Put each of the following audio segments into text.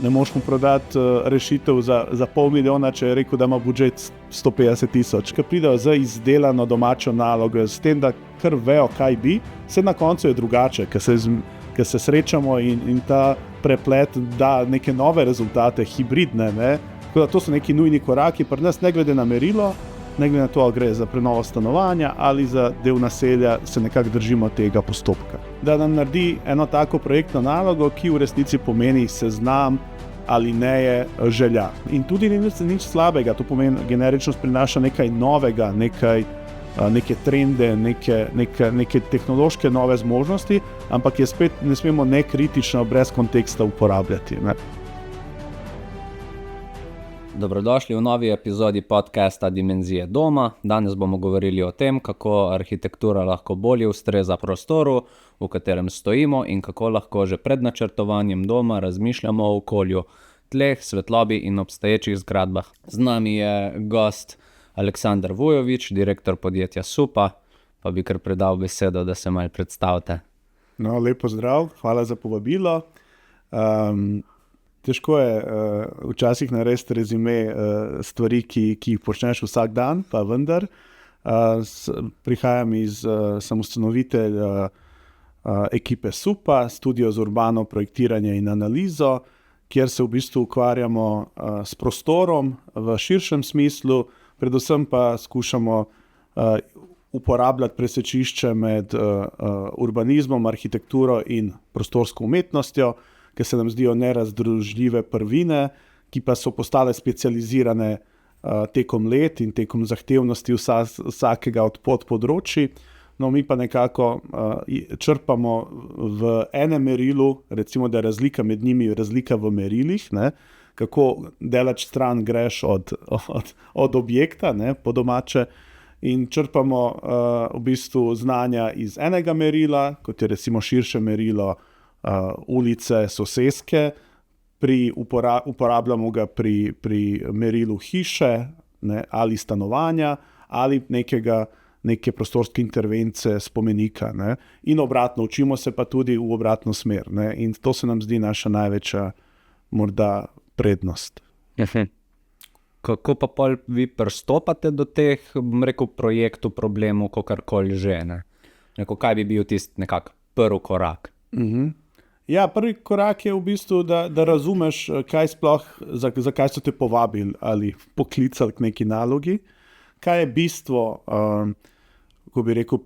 ne moreš mu prodati rešitev za $500,000, če je rekel, da ima budžet 150,000. Ker pridejo z izdelano domačo nalogo, s tem, da kar vejo, kaj bi, vse na koncu je drugače, ker se srečamo in ta preplet da neke nove rezultate, hibridne, ne. Tako da to so neki nujni koraki, pri nas ne glede na merilo, ne glede na to, ali gre za prenovo stanovanja ali za del naselja, se nekako držimo tega postopka. Da nam naredi eno tako projektno nalogo, ki v resnici pomeni seznam alineje želja. In tudi ni nič slabega, to pomeni, generičnost prinaša nekaj novega, neke trende, neke tehnološke nove zmožnosti, ampak je spet ne smemo nekritično brez konteksta uporabljati, ne. Dobrodošli v novi epizodi podcasta Dimenzije doma. Danes bomo govorili o tem, kako arhitektura lahko bolje ustreza prostoru, v katerem stojimo, in kako lahko že pred načrtovanjem doma razmišljamo o okolju, tleh, svetlobi in obstoječih zgradbah. Z nami je gost Aleksandar Vujović, direktor podjetja Supa, pa bi kar predal besedo, da se malo predstavite. No, lepo zdrav, hvala za povabilo. Težko je včasih narediti rezime stvari, ki jih počneš vsak dan, pa vendar. Prihajam sem ustanovitelj ekipe Supa, studio za urbano projektiranje in analizo, kjer se v bistvu ukvarjamo s prostorom v širšem smislu, predvsem pa skušamo uporabljati presečišče med urbanizmom, arhitekturo in prostorsko umetnostjo, ki se nam zdijo nerazdružljive prvine, ki pa so postale specializirane tekom let in tekom zahtevnosti vsakega od področij. No, mi pa nekako črpamo v enem merilu, recimo, da je razlika med njimi razlika v merilih, ne, kako daleč stran greš od objekta, ne, po domače, in črpamo v bistvu znanja iz enega merila, kot je recimo širše merilo ulice, soseske, uporabljamo ga pri merilu hiše, ne, ali stanovanja, ali neke prostorske intervence spomenika, ne. In obratno, učimo se pa tudi v obratno smer, ne. In to se nam zdi naša največja morda prednost. Kako pa pol vi pristopate do teh, bom rekel, projektov, problemov, kakorkoli že, ne? Kaj bi bil tisti nekako prvi korak? Ja, prvi korak je v bistvu, da razumeš, zakaj so te povabili ali poklicali k neki nalogi, kaj je bistvo, ko bi rekel,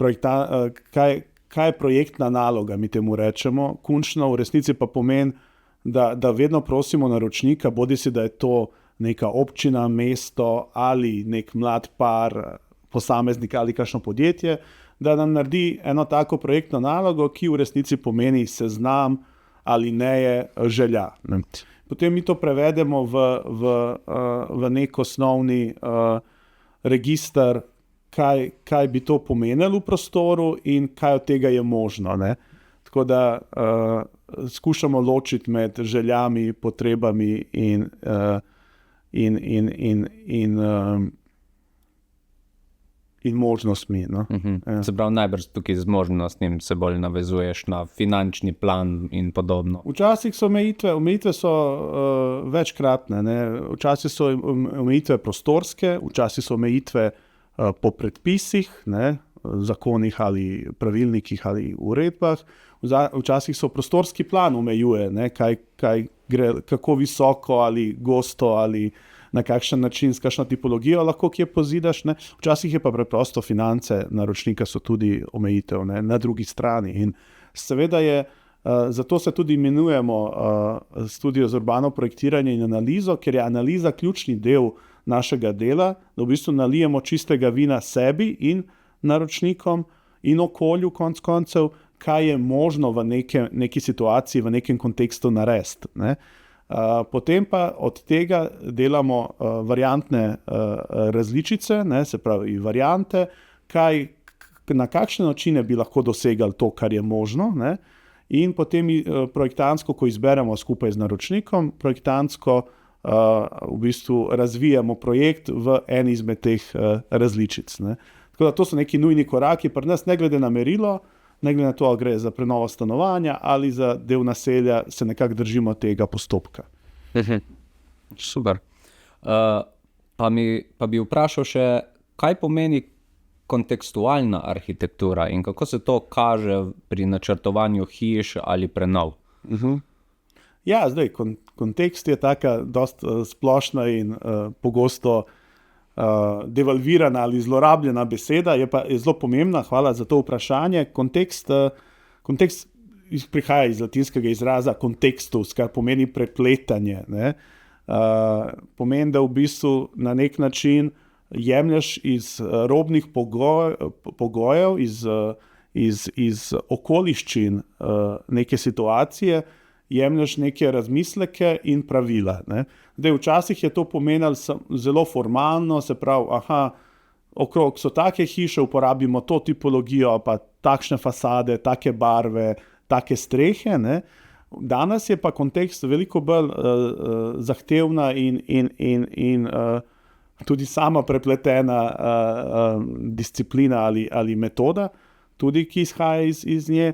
kaj je projektna naloga, mi temu rečemo. Končno v resnici pa pomeni, da vedno prosimo naročnika, bodisi da je to neka občina, mesto ali nek mlad par, posameznik ali kakšno podjetje, da nam naredi eno tako projektno nalogo, ki v resnici pomeni seznam alineje želja, ne. Potem mi to prevedemo v nek osnovni register, kaj bi to pomenilo v prostoru in kaj od tega je možno, ne. Tako da skušamo ločiti med željami, potrebami in možnostmi, no. Se pravi, najbrž tukaj z možnostnim se bolj navezuješ na finančni plan in podobno. Včasih so omejitve so večkratne, ne. Včasih so omejitve prostorske, včasih so omejitve po predpisih, ne, zakonih ali pravilnikih ali uredbah. Včasih so prostorski plan omejuje, ne, kaj gre, kako visoko ali gosto ali na kakšen način, s kakšno tipologijo lahko kje pozidaš, ne. Včasih je pa preprosto finance naročnika so tudi omejitev, ne, na drugi strani. In seveda je, zato se tudi imenujemo studio za urbano projektiranje in analizo, ker je analiza ključni del našega dela, da v bistvu nalijemo čistega vina sebi in naročnikom in okolju konec koncev, kaj je možno v neki situaciji, v nekem kontekstu narediti, ne. Potem pa od tega delamo variantne različice, ne, se pravi variante, na kakšne načine bi lahko dosegali to, kar je možno, ne, in potem projektantsko, ko izberemo skupaj z naročnikom, projektantsko v bistvu razvijamo projekt v eni izmed teh različic, ne. Tako da to so neki nujni koraki, pri nas ne glede na merilo, ne glede na to, ali gre za prenovo stanovanja ali za del naselja, se nekako držimo tega postopka. Super. Pa bi vprašal še, kaj pomeni kontekstualna arhitektura in kako se to kaže pri načrtovanju hiš ali prenov? Ja, zdaj, kontekst je taka dost splošna in pogosto devalvirana ali zlorabljena beseda, je pa zelo pomembna, hvala za to vprašanje. Kontekst prihaja iz latinskega izraza contextus, kar pomeni prepletanje, ne. Pomeni, da v bistvu na nek način jemlješ iz robnih pogojev, iz okoliščin neke situacije, jemlješ neke razmisleke in pravila, ne. Zdaj, včasih je to pomenilo zelo formalno, se pravi, okrog so take hiše, uporabimo to tipologijo, pa takšne fasade, take barve, take strehe, ne. Danes je pa kontekst veliko bolj zahtevna in tudi sama prepletena disciplina ali metoda, tudi ki izhaja iz nje,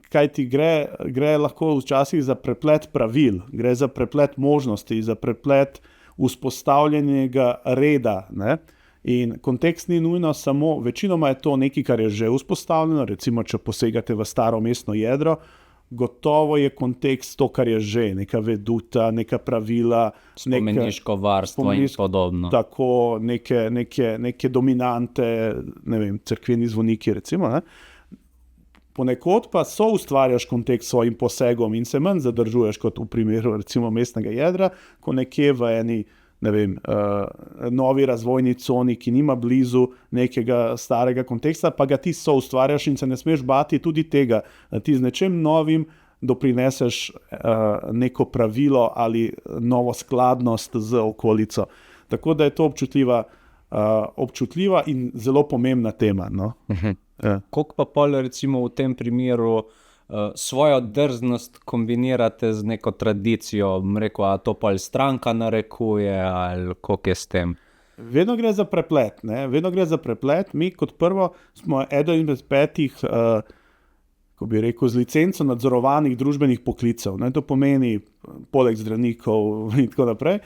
kaj ti gre lahko včasih za preplet pravil, gre za preplet možnosti, za preplet vzpostavljenega reda, ne. In kontekst ni nujno samo, večinoma je to nekaj, kar je že vzpostavljeno, recimo, če posegate v staro mestno jedro, gotovo je kontekst to, kar je že, neka veduta, neka pravila, spomeniško varstvo in podobno. Tako, neke dominante, ne vem, cerkveni zvoniki, recimo, ne. Ponekod pa soustvarjaš kontekst s svojim posegom in se manj zadržuješ kot v primeru recimo mestnega jedra, ko nekje v eni, ne vem, novi razvojni coni, ki nima blizu nekega starega konteksta, pa ga ti soustvarjaš in se ne smeš bati tudi tega, da ti z nečem novim doprineseš neko pravilo ali novo skladnost z okolico. Tako da je to občutljiva in zelo pomembna tema, no. Koliko pa pol recimo v tem primeru svojo drznost kombinirate z neko tradicijo, rekel, a to pol stranka narekuje ali koliko je s tem? Vedno gre za preplet, ne? Vedno gre za preplet. Mi kot prvo smo eden izmed 5, ko bi rekel, z licenco nadzorovanih družbenih poklicev, ne? To pomeni poleg zdravnikov in tako naprej.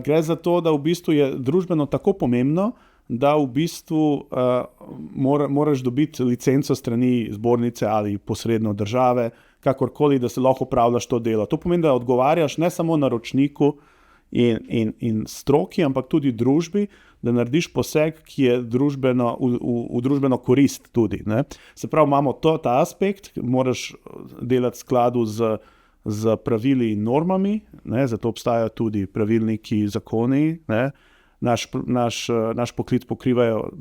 Gre za to, da v bistvu je družbeno tako pomembno, da v bistvu moraš dobiti licenco strani zbornice ali posredno države, kakorkoli, da se lahko opravljaš to delo. To pomeni, da odgovarjaš ne samo naročniku in stroki, ampak tudi družbi, da narediš poseg, ki je v družbeno korist tudi, ne. Se pravi, imamo ta aspekt, moraš delati v skladu z pravili in normami, ne, zato obstajajo tudi pravilniki, zakoni, ne. Naš poklic pokrivajo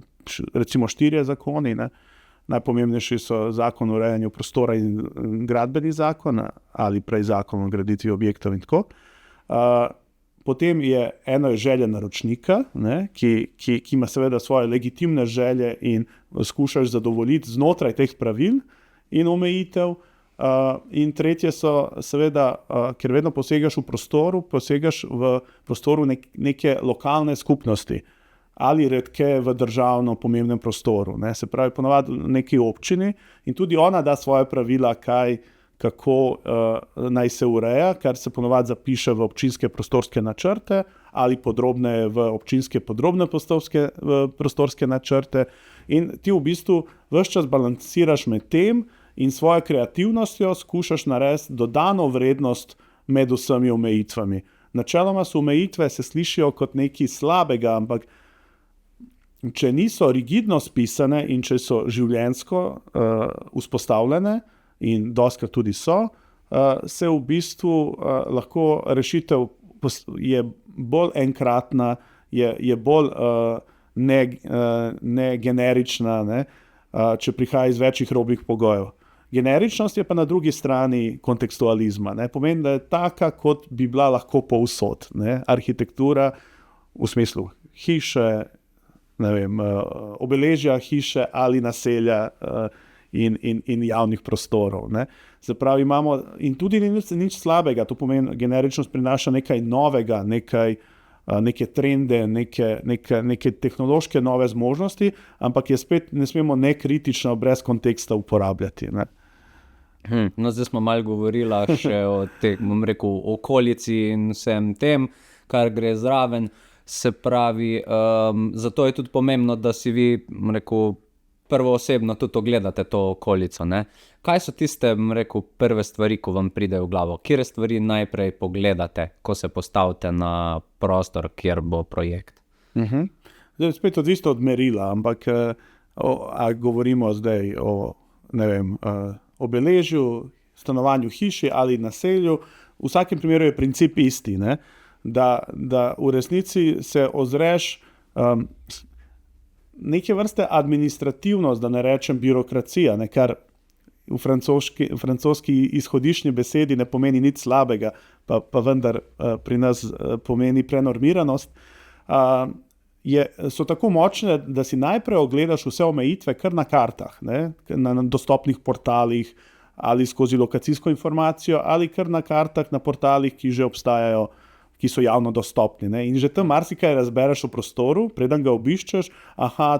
recimo 4 zakoni, ne. Najpomembnejši so zakon o urejanju prostora in gradbeni zakon ali prej zakon o graditvi objektov in tako. Potem je eno želja naročnika, ne, ki ima seveda svoje legitimne želje in skušaš zadovoljiti znotraj teh pravil in omejitev. In tretje so seveda, ker vedno posegaš v prostoru neke lokalne skupnosti ali redke v državno pomembnem prostoru, ne. Se pravi, ponavadi neki občini in tudi ona da svoje pravila, kako naj se ureja, kar se ponavadi zapiše v občinske prostorske načrte ali podrobneje v občinske podrobne prostorske načrte. In ti v bistvu ves čas balansiraš med tem in svojo kreativnostjo skušaš narediti dodano vrednost med vsemi omejitvami. Načeloma so omejitve, se slišijo kot nekaj slabega, ampak če niso rigidno spisane in če so življenjsko vzpostavljene, in dostikrat tudi so, se v bistvu lahko rešitev je bolj enkratna, je bolj negenerična, ne, če prihaja iz večjih robnih pogojev. Generičnost je pa na drugi strani kontekstualizma, ne. Pomeni, da je taka, kot bi bila lahko povsod, ne. Arhitektura v smislu hiše, ne vem, obeležja hiše ali naselja in javnih prostorov, ne. Se pravi, imamo, in tudi nič slabega, to pomeni, generičnost prinaša nekaj novega, neke trende, neke tehnološke nove zmožnosti, ampak je spet ne smemo nekritično brez konteksta uporabljati, ne. No, zdaj smo malo govorila še o tej, bom rekel, okolici in vsem tem, kar gre zraven. Se pravi, zato je tudi pomembno, da si vi, bom rekel, prvoosebno tudi ogledate to okolico, ne? Kaj so tiste, bom rekel, prve stvari, ko vam pridejo v glavo? Kire stvari najprej pogledate, ko se postavite na prostor, kjer bo projekt? Zdaj, spet odvisno od merila, ampak a govorimo zdaj o, ne vem, obeležju, stanovanju, hiši ali naselju, v vsakem primeru je princip isti, ne? Da v resnici se ozreš neke vrste administrativnost, da ne rečem birokracija, ne, kar v francoski izhodišnji besedi ne pomeni nič slabega, pa vendar pri nas pomeni prenormiranost, so tako močne, da si najprej ogledaš vse omejitve kar na kartah, ne, na dostopnih portalih ali skozi lokacijsko informacijo ali kar na kartah na portalih, ki že obstajajo, ki so javno dostopni, ne? In že tam marsikaj razbereš o prostoru, preden ga obiščeš,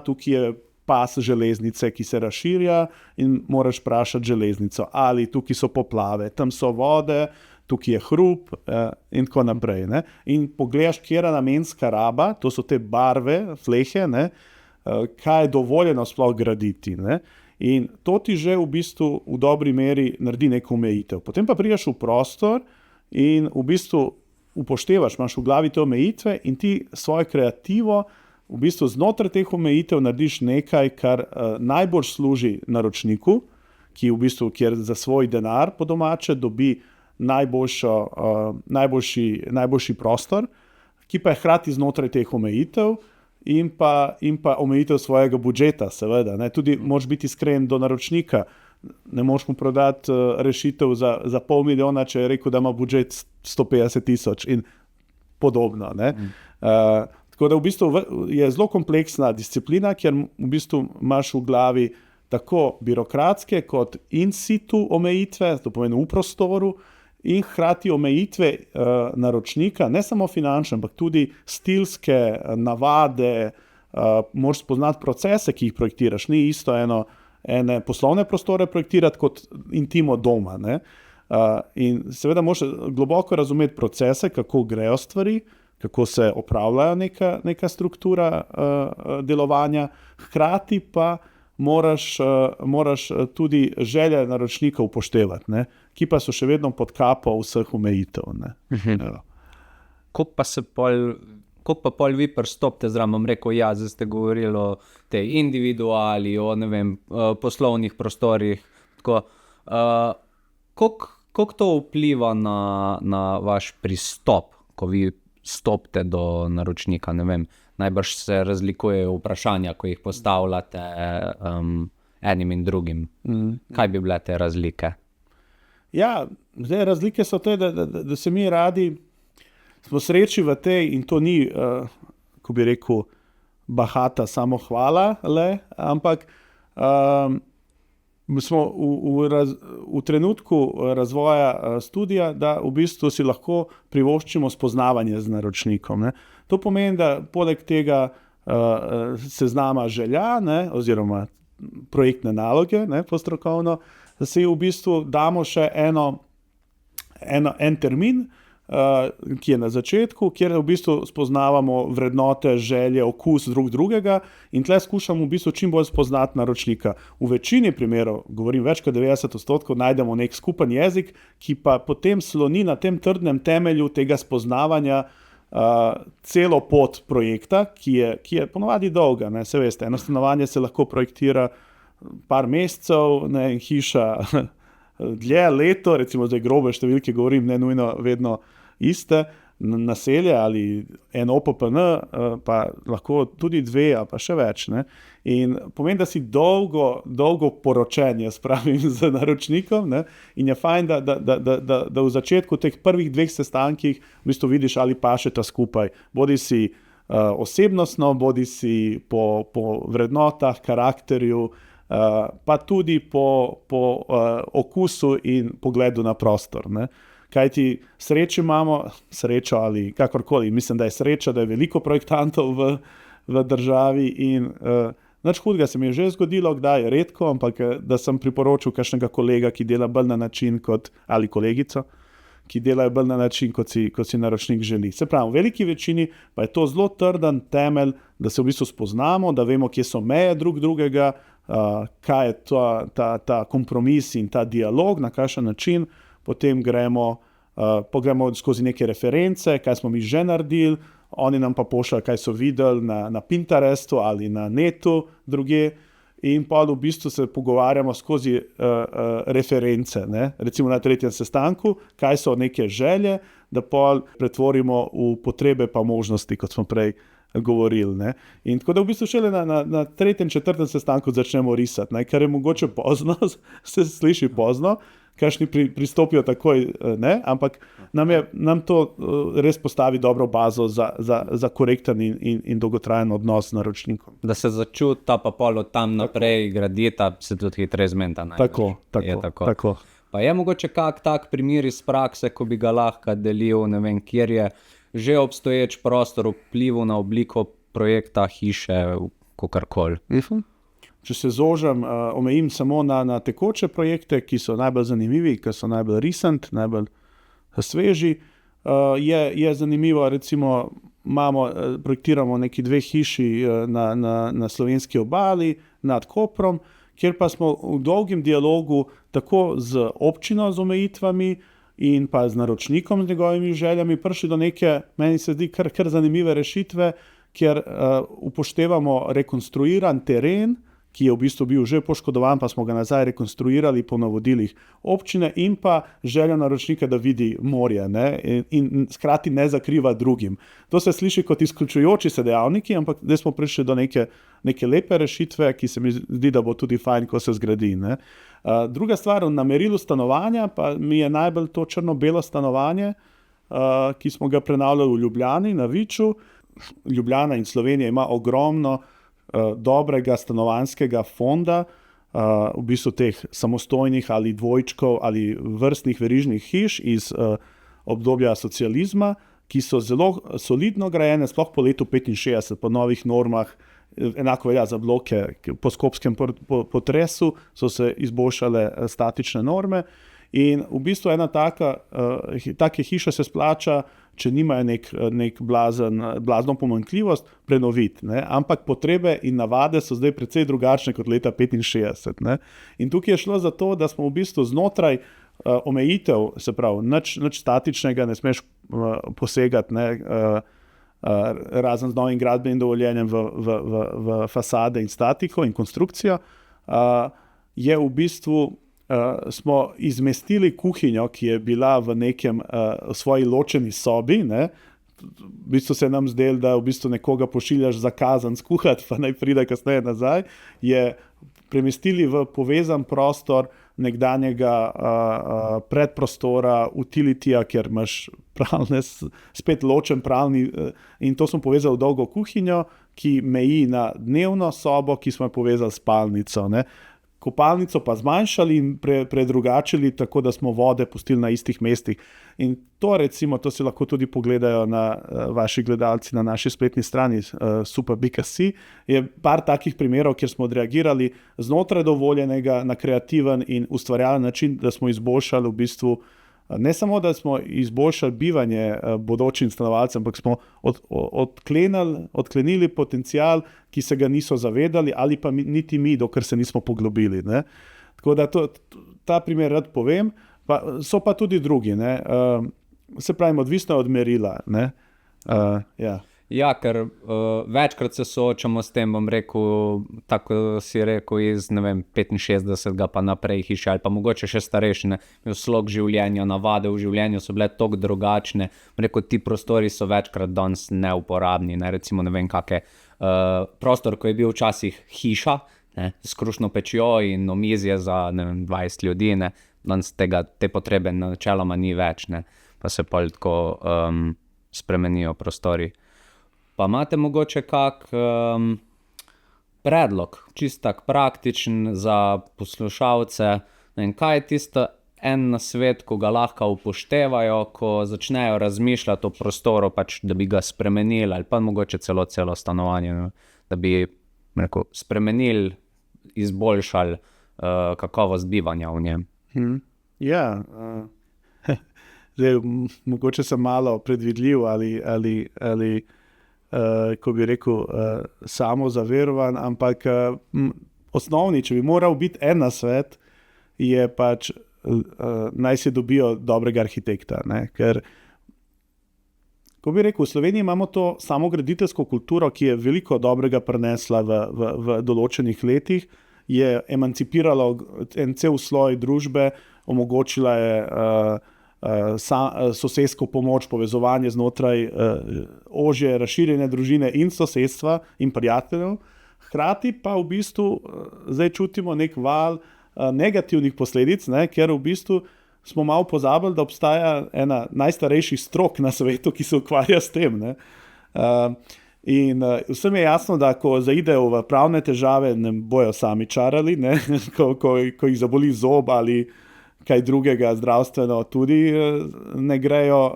tukaj je pas železnice, ki se razširja in moraš vprašati železnico, ali tukaj so poplave, tam so vode, tukaj je hrup in tako naprej, ne? In pogledaš, kjera namenska raba, to so te barve, flehe, ne? Kaj je dovoljeno sploh graditi, ne? In to ti že v bistvu v dobri meri naredi neko omejitev. Potem pa prideš v prostor in v bistvu upoštevaš, imaš v glavi te omejitve in ti svojo kreativo v bistvu znotraj teh omejitev narediš nekaj, kar najbolj služi naročniku, ki v bistvu, kjer za svoj denar po domače dobi najboljši prostor, ki pa je hkrati znotraj teh omejitev in pa omejitev svojega budžeta, seveda, ne. Tudi moraš biti iskren do naročnika. Ne moš mu prodati rešitev za 500,000, če je rekel, da ima budžet 150,000 in podobno, ne. Tako da v bistvu je zelo kompleksna disciplina, kjer v bistvu imaš v glavi tako birokratske kot in situ omejitve, to pomeni v prostoru, in hkrati omejitve naročnika, ne samo finančne, ampak tudi stilske navade, moraš spoznati procese, ki jih projektiraš, ni isto ene poslovne prostore projektirati kot intimo doma, ne. In seveda moraš globoko razumeti procese, kako grejo stvari, kako se opravljajo neka struktura delovanja, hkrati pa moraš tudi želje naročnika upoštevati, ne, ki pa so še vedno pod kapo vseh omejitev, ne. Kako pa pol vi pristopite zraven, bom rekel, zdaj ste govorili o tej individuali, o, ne vem, poslovnih prostorih, tako, koliko to vpliva na vaš pristop, ko vi stopite do naročnika, ne vem, najbrž se razlikujejo vprašanja, ko jih postavljate enim in drugim. Kaj bi bile te razlike? Ja, zdaj razlike so te, da se mi radi smo sreči v tej, in to ni, ko bi rekel, bahata samohvala, ampak smo v trenutku razvoja studija, da v bistvu si lahko privoščimo spoznavanje z naročnikom, ne. To pomeni, da poleg tega seznama želja, ne, oziroma projektne naloge, ne, postrokovno, da si v bistvu damo še en termin, ki je na začetku, kjer v bistvu spoznavamo vrednote, želje, okus drugega in tle skušamo v bistvu čim bolj spoznati naročnika. V večini primerov, govorim več kot 90%, najdemo nek skupen jezik, ki pa potem sloni na tem trdnem temelju tega spoznavanja celo pot projekta, ki je ponovadi dolga, ne, se veste, eno stanovanje se lahko projektira par mesecev, ne, hiša dlje, leto, recimo zdaj grobe številke govorim, ne nujno vedno iste, naselje ali en OPPN, pa lahko tudi 2 ali pa še več, ne. In pomeni, da si dolgo poročen, jaz pravim, z naročnikom, ne, in je fajn, da v začetku teh prvih 2 sestankih v bistvu vidiš, ali pašeta skupaj, bodi si osebnostno, bodi si po vrednotah, karakterju, pa tudi po okusu in pogledu na prostor, ne. Kajti srečo ali kakorkoli, mislim, da je sreča, da je veliko projektantov v državi in Nič hudega se mi je že zgodilo, kdaj, redko, ampak da sem priporočil kakšnega kolega, ki dela bolj na način ali kolegico, ki delajo bolj na način, kot si naročnik želi. Se pravi, v veliki večini pa je to zelo trden temelj, da se v bistvu spoznamo, da vemo, kje so meje drugega, kaj je ta kompromis in ta dialog, na kakšen način, potem gremo skozi neke reference, kaj smo mi že naredili, oni nam pa pošljajo, kaj so videli na Pinterestu ali na netu drugje, in pa v bistvu se pogovarjamo skozi reference, ne? Recimo na 3. sestanku, kaj so neke želje, da pol pretvorimo v potrebe pa možnosti, kot smo prej govorili. Ne? In tako da v bistvu šele na 3. in 4. sestanku začnemo risati, ne? Kar je mogoče pozno, se sliši pozno, kakšni pristopijo takoj, ne? Ampak nam to res postavi dobro bazo za korekten in dolgotrajen odnos z naročnikom. Da se začuta, pa pol od tam naprej gradita, se tudi hitreje zmenta. Tako. Pa je mogoče kak tak primer iz prakse, ko bi ga lahko delil, ne vem, kjer je že obstoječ prostor vplival na obliko projekta, hiše, kakorkoli. Če se omejim samo na tekoče projekte, ki so najbolj zanimivi, ki so najbolj recent, najbolj sveži, je zanimivo, recimo projektiramo neki 2 hiši na slovenski obali nad Koprom, kjer pa smo v dolgem dialogu tako z občino z omejitvami in pa z naročnikom z njegovimi željami prišli do neke, meni se zdi, kar zanimive rešitve, kjer upoštevamo rekonstruiran teren, ki je v bistvu bil že poškodovan, pa smo ga nazaj rekonstruirali po navodilih občine, in pa željo naročnika, da vidi morje, ne? In skrati ne zakriva drugim. To se sliši kot izključujoči se dejavniki, ampak zdaj smo prišli do neke lepe rešitve, ki se mi zdi, da bo tudi fajn, ko se zgradi. Ne? Druga stvar, na merilu stanovanja, pa mi je najbolj to črno-belo stanovanje, ki smo ga prenavljali v Ljubljani, na Viču. Ljubljana in Slovenija ima ogromno dobrega stanovanjskega fonda, v bistvu teh samostojnih ali dvojčkov ali vrstnih verižnih hiš iz obdobja socializma, ki so zelo solidno grajene, sploh po letu 65, po novih normah, enako velja za bloke, po skopskem potresu so se izboljšale statične norme, in v bistvu ena take hiše se splača, če nimajo nek blazno pomanjkljivost, prenoviti. Ne? Ampak potrebe in navade so zdaj precej drugačne kot leta 65. Ne? In tukaj je šlo za to, da smo v bistvu znotraj omejitev, se pravi, nič statičnega ne smeš posegati, ne? Razen z novim gradbenim dovoljenjem v fasade in statiko in konstrukcijo, je v bistvu smo izmestili kuhinjo, ki je bila v nekem svoji ločeni sobi, ne? V bistvu se nam zdelo, da v bistvu nekoga pošiljaš za kazan skuhati, pa naj pride kasneje nazaj, je premestili v povezan prostor nekdanjega predprostora utilitija, kjer imaš spet ločen pralni, in to smo povezali v dolgo kuhinjo, ki meji na dnevno sobo, ki smo jo povezali s spalnico, ne? Kopalnico pa zmanjšali in predrugačili, tako da smo vode pustili na istih mestih. In to recimo, to si lahko tudi pogledajo vaši gledalci na naši spletni strani super.si, je par takih primerov, kjer smo odreagirali znotraj dovoljenega na kreativen in ustvarjalen način, da smo izboljšali v bistvu, ne samo, da smo izboljšali bivanje bodočim stanovalcem, ampak smo odklenili potencial, ki se ga niso zavedali, ali pa niti mi, dokler se nismo poglobili. Ne? Tako da ta primer rad povem, so pa tudi drugi. Ne? Se pravi, odvisno od merila. Ne? Ja. Ja, ker večkrat se soočamo s tem, bom rekel, tako si rekel, iz 65 pa naprej hiše, ali pa mogoče še starejšine, slog življenja, navade v življenju so bile toliko drugačne, bom rekel, ti prostori so večkrat danes neuporabni, ne, recimo ne vem kake, prostor, ko je bil včasih hiša, ne, s krušno pečjo in omizje za 20 ljudi, ne, danes te potrebe načeloma ni več, ne, pa se pa tako spremenijo prostori. Pa imate mogoče kak predlog, čist tak praktičen za poslušalce, in kaj je tisto en nasvet, ko ga lahko upoštevajo, ko začnejo razmišljati o prostoru, pač, da bi ga spremenili, ali pa mogoče celo stanovanje, da bi spremenili, izboljšali kakovost bivanja v njem. Ja, zdaj, mogoče sem malo predvidljiv ali ko bi rekel, samozaverovan, ampak osnovni, če bi moral biti en nasvet, je pač naj se dobijo dobrega arhitekta, ne? Ker ko bi rekel, v Sloveniji imamo to samograditeljsko kulturo, ki je veliko dobrega prinesla v določenih letih, je emancipiralo en cel sloj družbe, omogočila je sosedsko pomoč, povezovanje znotraj ožje, razširjene družine in sosedstva in prijateljev. Hkrati pa v bistvu zdaj čutimo nek val negativnih posledic, ne, ker v bistvu smo malo pozabili, da obstaja ena najstarejših strok na svetu, ki se ukvarja s tem. Ne. In vsem je jasno, da ko zaidejo v pravne težave, ne bojo sami čarali, ne, ko jih zaboli zob ali kaj drugega zdravstveno, tudi ne grejo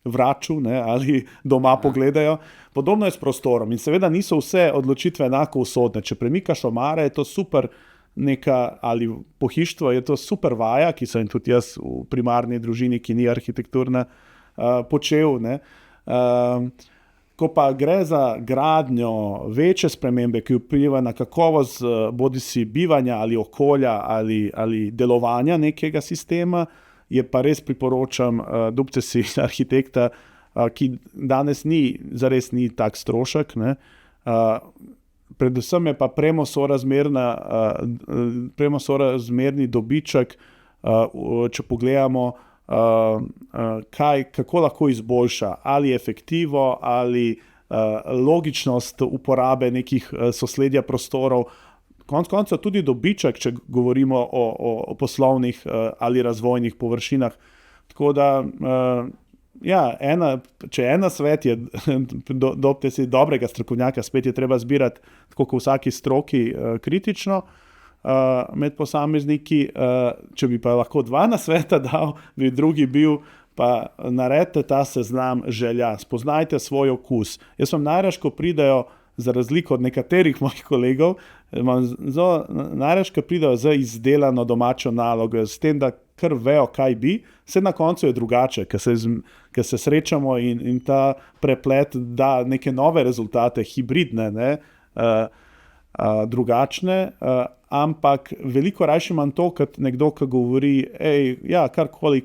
vraču, ne, ali doma pogledajo. Podobno je s prostorom in seveda niso vse odločitve enako usodne. Če premikaš omare, je to super neka, ali pohištvo, je to super vaja, ki sem tudi jaz v primarni družini, ki ni arhitekturna, počel, ne. Ko pa gre za gradnjo, večje spremembe, ki vpliva na kakovost bodisi bivanja ali okolja ali delovanja nekega sistema, je pa res priporočam, dobite si arhitekta, ki danes zares ni tak strošek, ne. Predvsem je pa premosorazmerni dobiček, če pogledamo, kako lahko izboljša, ali efektivo, ali logičnost uporabe nekih sosledja prostorov, konec koncev tudi dobiček, če govorimo o poslovnih ali razvojnih površinah. Tako da, ja, če ena svet je, dobite si dobrega strokovnjaka, spet je treba zbirati, tako kot v vsaki stroki, kritično, med posamezniki, če bi pa lahko 2 nasveta dal, bi drugi bil, pa naredite ta seznam želja, spoznajte svoj okus. Jaz vam najraje, ko pridejo, za razliko od nekaterih mojih kolegov, najraje, ko pridejo z izdelano domačo nalogo, s tem, da kar vejo, kaj bi, vse na koncu je drugače, ker se srečamo in ta preplet da neke nove rezultate, hibridne, ne, drugačne, ampak veliko rajši imam to, kot nekdo, ki govori, ja, karkoli,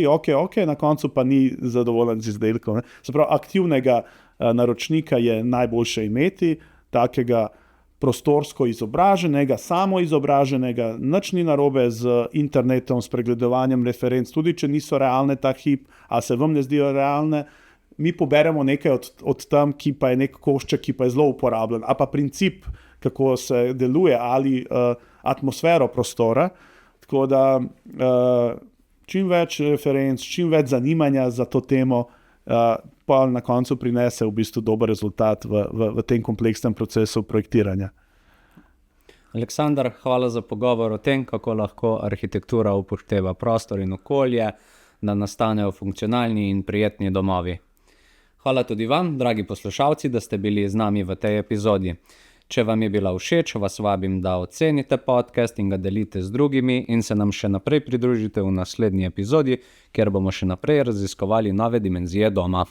ok, na koncu pa ni zadovoljen z izdelkom. Se pravi, aktivnega naročnika je najboljše imeti, takega prostorsko izobraženega, samoizobraženega, nič ni narobe z internetom, s pregledovanjem referenc, tudi če niso realne ta hip, a se vam ne zdijo realne, mi poberemo nekaj od tam, ki pa je nek košček, ki pa je zelo uporabljen, a pa princip, kako se deluje, ali atmosfero prostora. Tako da čim več referenc, čim več zanimanja za to temo, pa na koncu prinese v bistvu dober rezultat v tem kompleksnem procesu projektiranja. Aleksandar, hvala za pogovor o tem, kako lahko arhitektura upošteva prostor in okolje, da nastanejo funkcionalni in prijetni domovi. Hvala tudi vam, dragi poslušalci, da ste bili z nami v tej epizodi. Če vam je bila všeč, vas vabim, da ocenite podcast in ga delite z drugimi in se nam še naprej pridružite v naslednji epizodi, kjer bomo še naprej raziskovali nove dimenzije doma.